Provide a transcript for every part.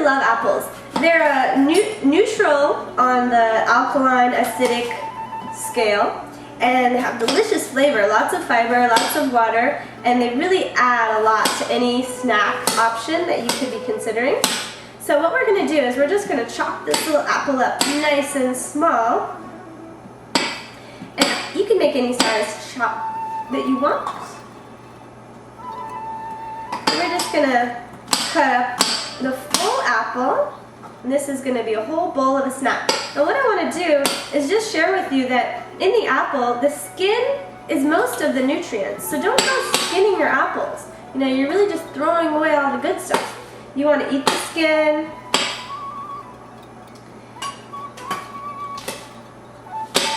really love apples. They're neutral on the alkaline acidic scale, and they have delicious flavor, lots of fiber, lots of water, and they really add a lot to any snack option that you could be considering. So what we're going to do is we're just going to chop this little apple up nice and small. And you can make any size chop that you want. And we're just going to cut up the full apple. And this is going to be a whole bowl of a snack. Now what I want to do is just share with you that in the apple, the skin is most of the nutrients. So don't go skinning your apples. You know, you're really just throwing away all the good stuff. You want to eat the skin.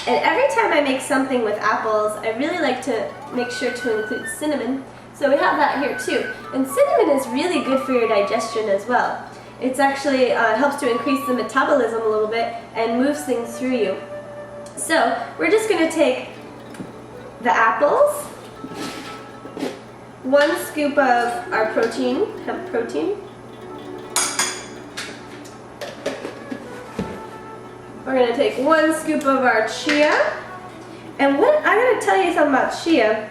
And every time I make something with apples, I really like to make sure to include cinnamon. So we have that here too. And cinnamon is really good for your digestion as well. It's actually helps to increase the metabolism a little bit and moves things through you. So we're just going to take the apples, 1 scoop of our protein, hemp protein. We're going to take 1 scoop of our chia. And what I'm going to tell you something about chia.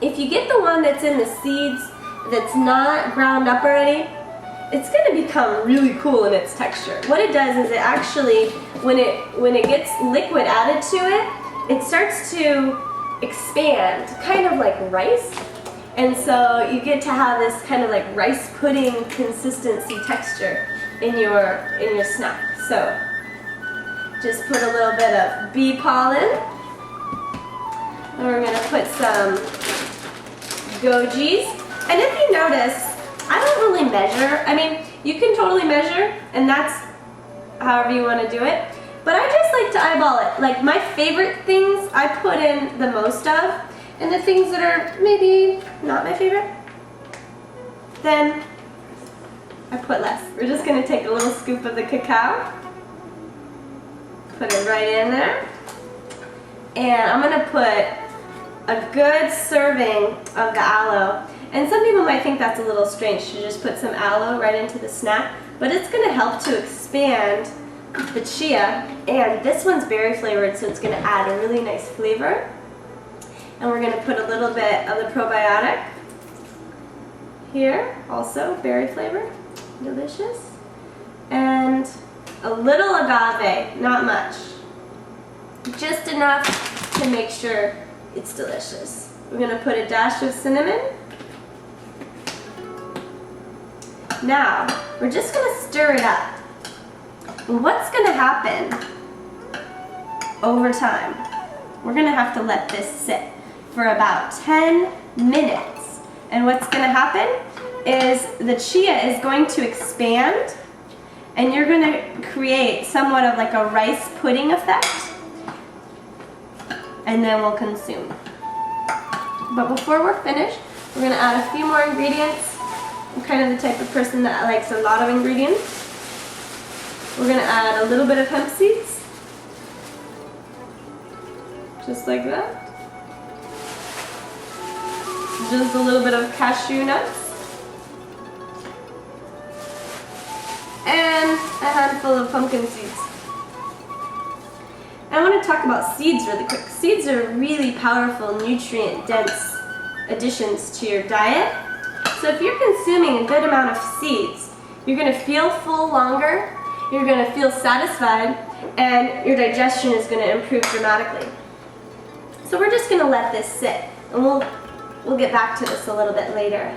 If you get the one that's in the seeds that's not ground up already, it's going to become really cool in its texture. What it does is it actually, when it gets liquid added to it, it starts to expand, kind of like rice. And so you get to have this kind of like rice pudding consistency texture in your snack. So just put a little bit of bee pollen. And we're going to put some gojis. And if you notice, I don't really measure. I mean, you can totally measure, and that's however you want to do it. But I just like to eyeball it. Like my favorite things I put in the most of, and the things that are maybe not my favorite, then I put less. We're just going to take a little scoop of the cacao, put it right in there, and I'm going to put a good serving of the aloe. And some people might think that's a little strange to just put some aloe right into the snack, but it's going to help to expand the chia, and this one's berry flavored, so it's going to add a really nice flavor. And we're going to put a little bit of the probiotic here, also berry flavored, delicious. And a little agave, not much, just enough to make sure it's delicious. We're going to put a dash of cinnamon. Now, we're just going to stir it up. And what's going to happen over time? We're going to have to let this sit for about 10 minutes. And what's going to happen is the chia is going to expand, and you're going to create somewhat of like a rice pudding effect, and then we'll consume. But before we're finished, we're going to add a few more ingredients. I'm kind of the type of person that likes a lot of ingredients. We're going to add a little bit of hemp seeds, just like that. Just a little bit of cashew nuts. And a handful of pumpkin seeds. I want to talk about seeds really quick. Seeds are really powerful, nutrient-dense additions to your diet. So if you're consuming a good amount of seeds, you're going to feel full longer, you're going to feel satisfied, and your digestion is going to improve dramatically. So we're just going to let this sit, and we'll get back to this a little bit later.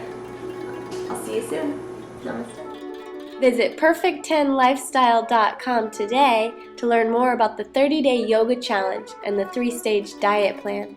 I'll see you soon. Namaste. Visit perfect10lifestyle.com today to learn more about the 30-day yoga challenge and the 3-stage diet plan.